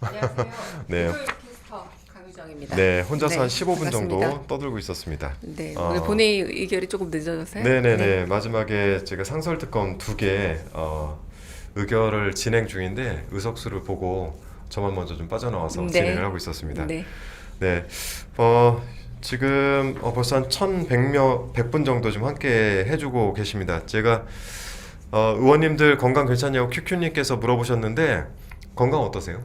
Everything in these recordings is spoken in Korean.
안녕하세요. 네. 캐스터 강유정입니다. 네, 혼자서 네, 한 15분 정도 반갑습니다. 떠들고 있었습니다. 네, 어. 오늘 본회의 의결이 조금 늦어졌어요. 네네네. 마지막에 제가 상설특검 2개 의결을 진행 중인데 의석수를 보고 저만 먼저 좀 빠져나와서 네. 진행을 하고 있었습니다. 네. 네. 지금 벌써 한 1,100분 정도 좀 함께 해주고 계십니다. 제가 의원님들 건강 괜찮냐고 큐큐님께서 물어보셨는데 건강 어떠세요?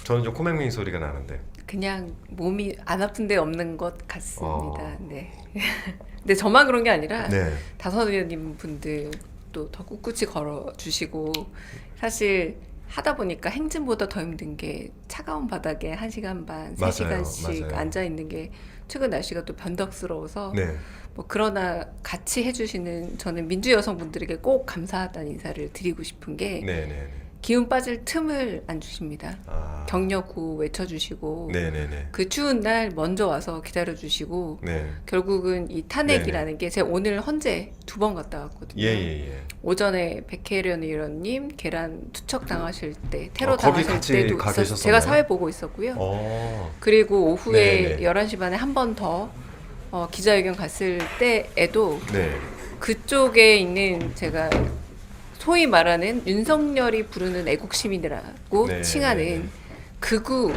저는 좀 코맹맹이 소리가 나는데. 그냥 몸이 안 아픈 데 없는 것 같습니다. 어. 네. 근데 저만 그런 게 아니라 네. 다선 의원님 분들도 더 꿋꿋이 걸어주시고 사실 하다 보니까 행진보다 더 힘든 게 차가운 바닥에 1시간 반, 맞아요, 3시간씩 맞아요. 앉아 있는 게 최근 날씨가 또 변덕스러워서 네. 뭐 그러나 같이 해주시는 저는 민주 여성분들에게 꼭 감사하다는 인사를 드리고 싶은 게 네네네. 기운 빠질 틈을 안 주십니다. 아. 격려구 외쳐주시고 네네네. 그 추운 날 먼저 와서 기다려주시고 네. 결국은 이 탄핵이라는 게 제가 오늘 헌재 2번 갔다 왔거든요. 예예예. 오전에 백혜련 의원님 계란 투척 당하실 때 테러 거기 당하실 같이 때도 가 있었어요. 계셨었나요? 제가 사회 보고 있었고요. 그리고 오후에 네네. 11시 반에 한 번 더 기자회견 갔을 때에도 네. 그쪽에 있는 제가 소위 말하는 윤석열이 부르는 애국시민이라고 네, 칭하는 네, 네. 극우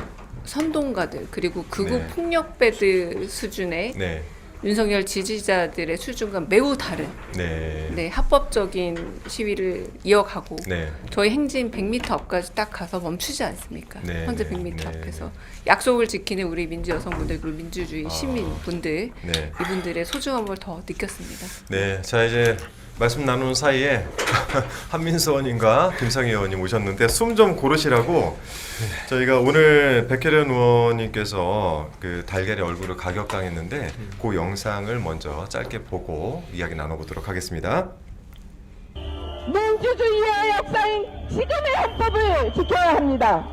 선동가들 그리고 극우 네. 폭력배들 수준의 네. 윤석열 지지자들의 수준과 매우 다른 네. 합법적인 시위를 이어가고 네. 저희 행진 100m 앞까지 딱 가서 멈추지 않습니까? 네, 현재 네, 100m 네, 앞에서 네. 약속을 지키는 우리 민주 여성분들 그리고 민주주의 시민분들 네. 이분들의 소중함을 더 느꼈습니다. 네. 자 이제 말씀 나누는 사이에 한민수 의원님과 김상희 의원님 오셨는데 숨 좀 고르시라고 저희가 오늘 백혜련 의원님께서 그 달걀의 얼굴을 가격당했는데 그 영상을 먼저 짧게 보고 이야기 나눠보도록 하겠습니다. 민주주의의 역사인 지금의 헌법을 지켜야 합니다.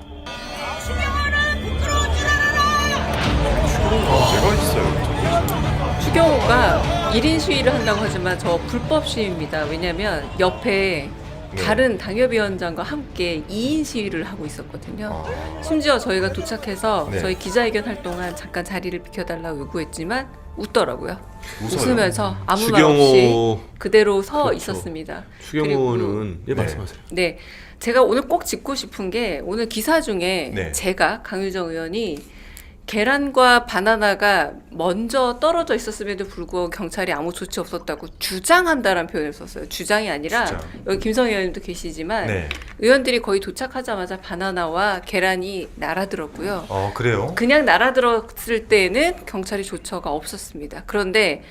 제가 있어요. 추경호가 1인 시위를 한다고 하지만 저 불법 시위입니다. 왜냐하면 옆에 네. 다른 당협위원장과 함께 2인 시위를 하고 있었거든요. 아. 심지어 저희가 도착해서 네. 저희 기자회견 할 동안 잠깐 자리를 비켜달라고 요구했지만 웃더라고요. 웃어요? 웃으면서 아무 말 없이 추경호 그대로 서 그렇죠. 있었습니다. 추경호는 네. 예 말씀하세요. 네, 제가 오늘 꼭 짚고 싶은 게 오늘 기사 중에 네. 제가 강유정 의원이 계란과 바나나가 먼저 떨어져 있었음에도 불구하고 경찰이 아무 조치 없었다고 주장한다라는 표현을 썼어요. 주장이 아니라 주장. 여기 김성희 의원님도 계시지만 네. 의원들이 거의 도착하자마자 바나나와 계란이 날아들었고요. 그래요? 그냥 날아들었을 때는 경찰이 조처가 없었습니다. 그런데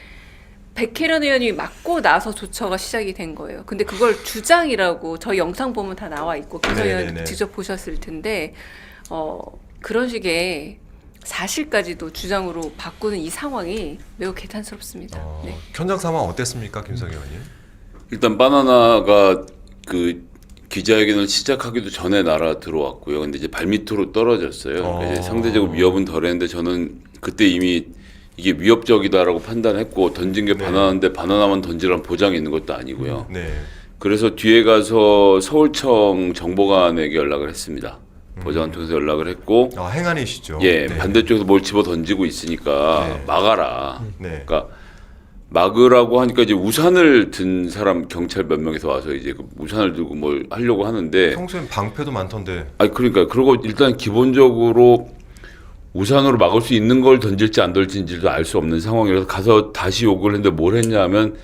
백혜련 의원이 맞고 나서 조처가 시작이 된 거예요. 근데 그걸 주장이라고 저희 영상 보면 다 나와 있고 김성희 네네네. 의원 직접 보셨을 텐데 그런 식의 사실까지도 주장으로 바꾸는 이 상황이 매우 개탄스럽습니다. 네. 현장 상황 어땠습니까, 김성희 의원님? 일단 바나나가 그 기자회견을 시작하기도 전에 날아 들어왔고요. 근데 이제 발밑으로 떨어졌어요. 이제 상대적으로 위협은 덜했는데 저는 그때 이미 이게 위협적이다라고 판단했고 던진 게 네. 바나나인데 바나나만 던지라는 보장이 있는 것도 아니고요. 네. 그래서 뒤에 가서 서울청 정보관에게 연락을 했습니다. 보좌관 통해서 연락을 했고 행안이시죠? 예, 네. 반대쪽에서 뭘 집어 던지고 있으니까 네. 막아라. 네. 그러니까 막으라고 하니까 이제 우산을 든 사람 경찰 몇 명이서 와서 이제 그 우산을 들고 뭘 하려고 하는데 평소엔 방패도 많던데. 아니 그러니까 그리고 일단 기본적으로 우산으로 막을 수 있는 걸 던질지 안 던질지도 알 수 없는 상황이라서 가서 다시 요구를 했는데 뭘 했냐면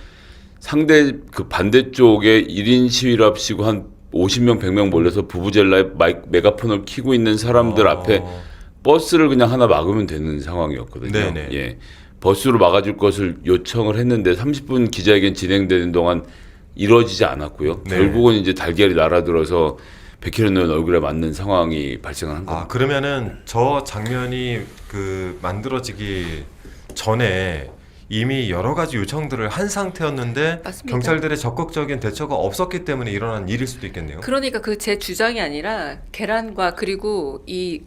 상대 그 반대쪽에 1인 시위를 합치고 한 50명 100명 몰려서 부부젤라에 메가폰을 켜고 있는 사람들 앞에 버스를 그냥 하나 막으면 되는 상황이었거든요. 네네. 예. 버스로 막아줄 것을 요청을 했는데 30분 기자회견 진행되는 동안 이루어지지 않았고요. 네. 결국은 이제 달걀이 날아들어서 백혜련 의원 얼굴에 맞는 상황이 발생한 겁니다. 그러면은 저 장면이 그 만들어지기 전에 이미 여러 가지 요청들을 한 상태였는데 맞습니다. 경찰들의 적극적인 대처가 없었기 때문에 일어난 일일 수도 있겠네요. 그러니까 그 제 주장이 아니라 계란과 그리고 이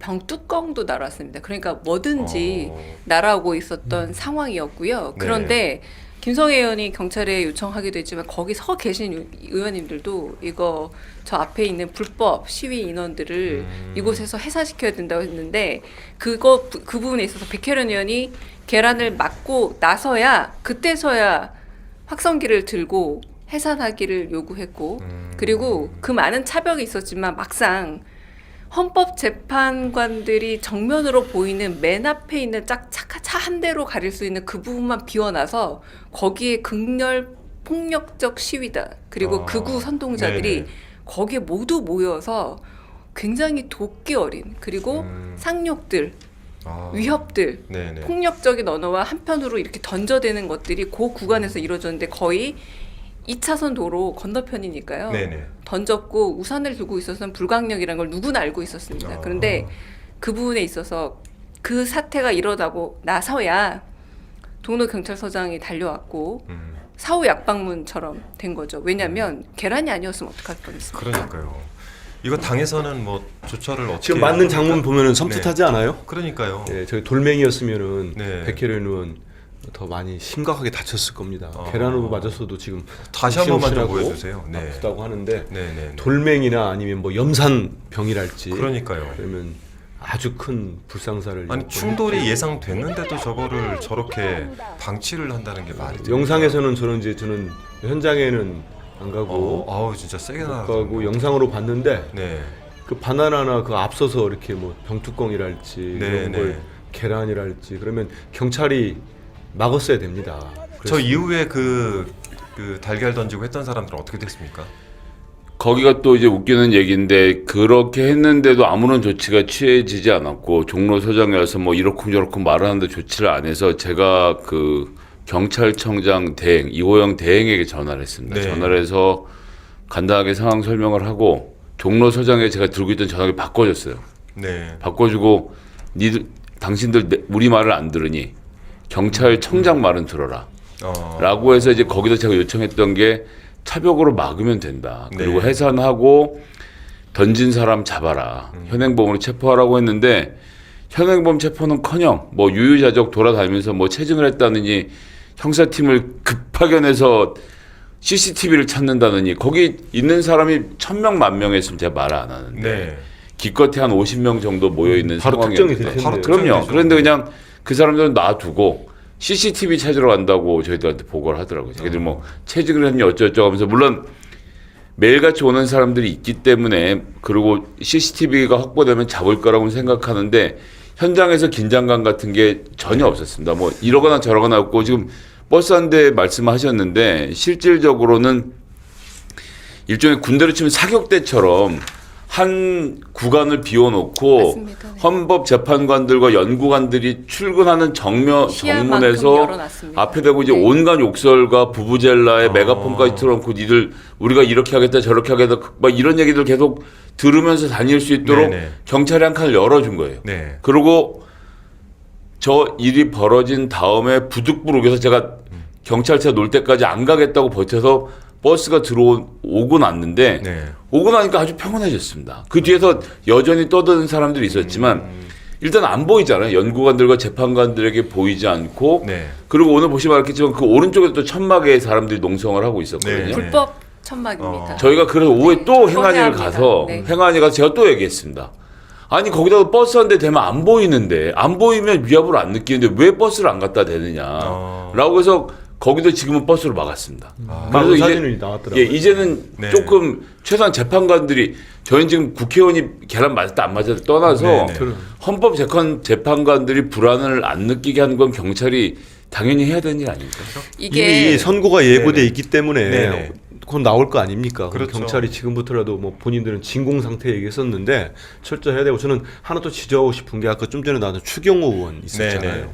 병 뚜껑도 날아왔습니다. 그러니까 뭐든지 날아오고 있었던 상황이었고요. 네. 그런데 김성애 의원이 경찰에 요청하기도 했지만 거기 서 계신 의원님들도 이거 저 앞에 있는 불법 시위 인원들을 이곳에서 해산시켜야 된다고 했는데 그 부분에 있어서 백혜련 의원이 계란을 맞고 나서야 그때서야 확성기를 들고 해산하기를 요구했고 그리고 그 많은 차벽이 있었지만 막상 헌법재판관들이 정면으로 보이는 맨 앞에 있는 차 한 대로 가릴 수 있는 그 부분만 비워놔서 거기에 극렬 폭력적 시위다. 그리고 극우 선동자들이 네네. 거기에 모두 모여서 굉장히 도끼 어린 그리고 상욕들, 위협들, 네네. 폭력적인 언어와 한편으로 이렇게 던져대는 것들이 그 구간에서 이루어졌는데 거의 2차선 도로 건너편이니까요. 네네. 던졌고 우산을 들고 있어서는 불강력이라는 걸 누구나 알고 있었습니다. 그런데 그 부분에 있어서 그 사태가 일어나고 나서야 동로경찰서장이 달려왔고 사후 약방문처럼 된 거죠. 왜냐하면 계란이 아니었으면 어떡할 뻔했습니까? 그러니까요. 이거 당에서는 뭐 조처를 어떻게 지금 맞는 장문 보면은 섬뜩하지 않아요? 그러니까요. 예, 저희 돌멩이였으면은 네. 백혜련 의원 더 많이 심각하게 다쳤을 겁니다. 계란으로 맞았어도 지금 다시 한 번만 좀 욱신욱신하고 보여주세요. 네. 아프다고 하는데 네네. 돌멩이나 아니면 뭐 염산병이랄지 그러니까요. 그러면 아주 큰 불상사를 아니 입고 충돌이 예상됐는데도 저거를 저렇게 방치를 한다는 게 말이 돼요? 영상에서는 저는 현장에는 안 가고 아우 진짜 세게 못 나. 가고 영상으로 봤는데 네. 그 바나나나 그 앞서서 이렇게 뭐 병뚜껑이랄지 네, 이런 걸 네. 계란이랄지 그러면 경찰이 막았어야 됩니다. 저 이후에 그 달걀 던지고 했던 사람들은 어떻게 됐습니까? 거기가 또 이제 웃기는 얘기인데 그렇게 했는데도 아무런 조치가 취해지지 않았고 종로서장에 와서 뭐 이렇쿵저렇쿵 말하는데 조치를 안 해서 제가 그 경찰청장 대행 이호영 대행에게 전화를 했습니다. 네. 전화를 해서 간단하게 상황 설명을 하고 종로서장에 제가 들고 있던 전화기 바꿔줬어요. 네. 바꿔주고 당신들 우리 말을 안 들으니 경찰청장 말은 들어라. 라고 해서 이제 거기서 제가 요청했던 게 차벽으로 막으면 된다. 그리고 네. 해산하고 던진 사람 잡아라. 현행범으로 체포하라고 했는데 현행범 체포는커녕 뭐 유유자적 돌아다니면서 뭐 체증을 했다느니 형사팀을 급파견해서 CCTV를 찾는다느니 거기 있는 사람이 1000명 10,000명 했으면 제가 말을 안 하는데 네. 기껏해 한 50명 정도 모여 있는 바로 상황이었는데 특정이 될 텐데. 바로 그럼요. 특정이 그런데 되죠. 그냥 그 사람들은 놔두고 CCTV 찾으러 간다고 저희들한테 보고를 하더라고요. 자기들 뭐 체증을 했니 어쩌고저쩌고 하면서 물론 매일같이 오는 사람들이 있기 때문에 그리고 CCTV가 확보되면 잡을 거라고 생각하는데 현장에서 긴장감 같은 게 전혀 없었습니다. 뭐 이러거나 저러거나 없고 지금 버스 한 대 말씀하셨는데 실질적으로는 일종의 군대로 치면 사격대처럼 한 구간을 비워놓고 맞습니다. 네. 헌법재판관들과 연구관들이 출근하는 시야만큼 정문에서 열어놨습니다. 앞에 대고 이제 네. 온갖 욕설과 부부젤라에 메가폰까지 틀어놓고 니들 우리가 이렇게 하겠다 저렇게 하겠다 막 이런 얘기들 계속 들으면서 다닐 수 있도록 네네. 경찰이 한 칸을 열어준 거예요. 네. 그리고 저 일이 벌어진 다음에 부득부룩해서 제가 경찰차 놀 때까지 안 가겠다고 버텨서 버스가 오고 났는데 네. 오고 나니까 아주 평온해졌습니다. 그 뒤에서 여전히 떠드는 사람들이 있었지만 일단 안 보이잖아요. 연구관들과 재판관들에게 보이지 않고 네. 그리고 오늘 보시면 알겠지만 그 오른쪽에 또 천막에 사람들이 농성을 하고 있었거든요. 네. 불법 천막입니다. 저희가 그래서 오후에 또 행안위를 서해합니다. 가서 네. 행안위 가서 제가 또 얘기했습니다. 아니 거기다가 버스 한 대 대면 안 보이는데 안 보이면 위협을 안 느끼는데 왜 버스를 안 갖다 대느냐라고 해서 거기도 지금은 버스로 막았습니다. 막 사진이 나왔더라고요. 예, 이제는 네. 조금 최소한 재판관들이 저희는 지금 국회의원이 계란 맞았다 안 맞았다 떠나서 네, 네. 헌법 재판관들이 불안을 안 느끼게 하는 건 경찰이 당연히 해야 되는 일 아닙니까? 이게 이미 선고가 예고돼 네네. 있기 때문에 네네. 곧 나올 거 아닙니까? 그럼 그렇죠. 경찰이 지금부터라도 뭐 본인들은 진공 상태 얘기했었는데 철저해야 되고 저는 하나 또 지적하고 싶은 게 아까 좀 전에 나왔던 추경호 의원 있었잖아요. 네네.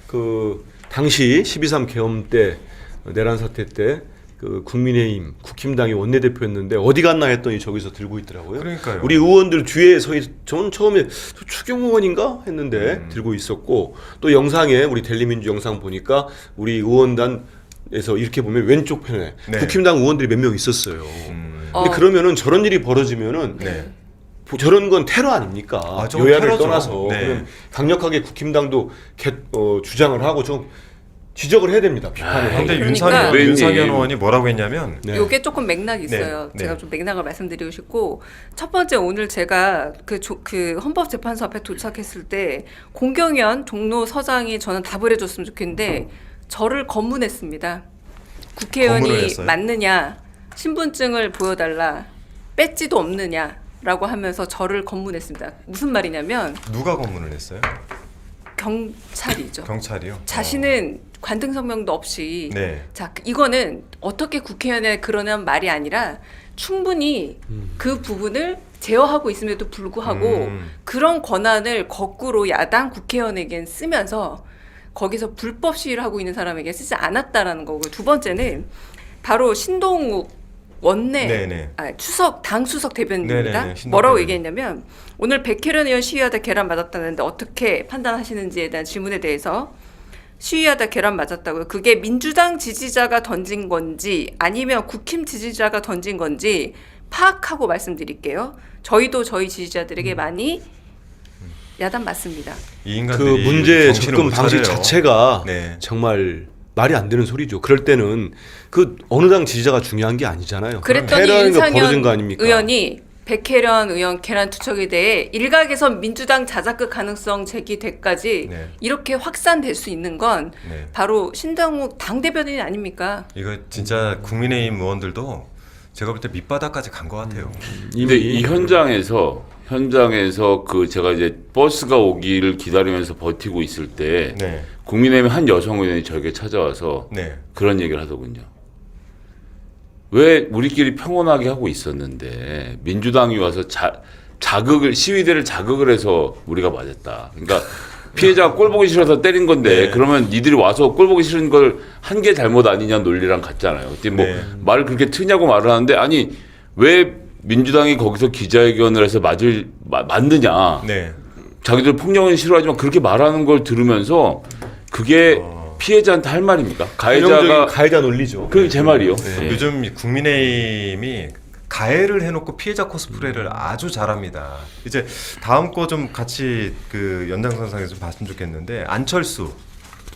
그 당시 12.3 계엄 때 내란 사태 때 그 국민의힘 국힘당이 원내대표였는데 어디 갔나 했더니 저기서 들고 있더라고요. 그러니까요. 우리 의원들 뒤에 서 저는 처음에 저 추경호 의원인가 했는데 들고 있었고 또 영상에 우리 델리민주 영상 보니까 우리 의원단에서 이렇게 보면 왼쪽 편에 네. 국힘당 의원들이 몇 명 있었어요. 근데 어. 그러면은 저런 일이 벌어지면은 네. 저런 건 테러 아닙니까? 아, 저건 여야를 테러죠. 떠나서 네. 그럼 강력하게 국힘당도 주장을 하고 좀 지적을 해야 됩니다. 비판을. 아, 근데 그러니까- 윤상현 의원이 뭐라고 했냐면 네. 요게 조금 맥락이 있어요. 네, 제가 네. 좀 맥락을 말씀드리고 싶고 첫 번째 오늘 제가 그 헌법재판소 앞에 도착했을 때 공경현 종로 서장이 저는 답을 해줬으면 좋겠는데 저를 검문했습니다. 검문을 국회의원이 했어요? 맞느냐, 신분증을 보여달라, 배지도 없느냐라고 하면서 저를 검문했습니다. 무슨 말이냐면 누가 검문을 했어요? 경찰이죠. 경찰이요? 자신은 관등 성명도 없이 네. 자 이거는 어떻게 국회의원에 그러는 말이 아니라 충분히 그 부분을 제어하고 있음에도 불구하고 그런 권한을 거꾸로 야당 국회의원에겐 쓰면서 거기서 불법 시위를 하고 있는 사람에게 쓰지 않았다라는 거고 두 번째는 바로 신동욱 원내 네네. 당 수석 대변인입니다. 네네네, 신동욱 뭐라고 대변인. 얘기했냐면 오늘 백혜련 의원 시위하다 계란 맞았다는데 어떻게 판단하시는지에 대한 질문에 대해서 시위하다 계란 맞았다고요. 그게 민주당 지지자가 던진 건지 아니면 국힘 지지자가 던진 건지 파악하고 말씀드릴게요. 저희도 저희 지지자들에게 많이 야단 맞습니다. 이 그 인간들이 문제 정신을 접근 못 방식 차려요. 자체가 네. 정말 말이 안 되는 소리죠. 그럴 때는 그 어느 당 지지자가 중요한 게 아니잖아요. 그랬더니 테러하는 거 벌어진 윤상현 거 아닙니까? 의원이 백혜련 의원 계란 투척에 대해 일각에서 민주당 자작극 가능성 제기돼까지 네. 이렇게 확산될 수 있는 건 네. 바로 신동욱 당 대변인 아닙니까? 이거 진짜 국민의힘 의원들도 제가 볼 때 밑바닥까지 간 것 같아요. 근데 이 현장에서 그 제가 이제 버스가 오기를 기다리면서 버티고 있을 때 네. 국민의힘 한 여성 의원이 저에게 찾아와서 네. 그런 얘기를 하더군요. 왜 우리끼리 평온하게 하고 있었는데 민주당이 와서 시위대를 자극을 해서 우리가 맞았다. 그러니까 피해자가 꼴 보기 싫어서 때린 건데 네. 그러면 니들이 와서 꼴 보기 싫은 걸 한 게 잘못 아니냐 논리랑 같잖아요. 그때 뭐 네. 말을 그렇게 트냐고 말을 하는데 아니 왜 민주당이 거기서 기자회견을 해서 맞느냐. 네. 자기들 폭력은 싫어하지만 그렇게 말하는 걸 들으면서 그게 피해자한테 할 말입니까? 가해자가 가해자 논리죠. 그게 제 말이요. 네. 예. 요즘 국민의힘이 가해를 해놓고 피해자 코스프레를 아주 잘합니다. 이제 다음 거 좀 같이 그 연장선상에서 봤으면 좋겠는데 안철수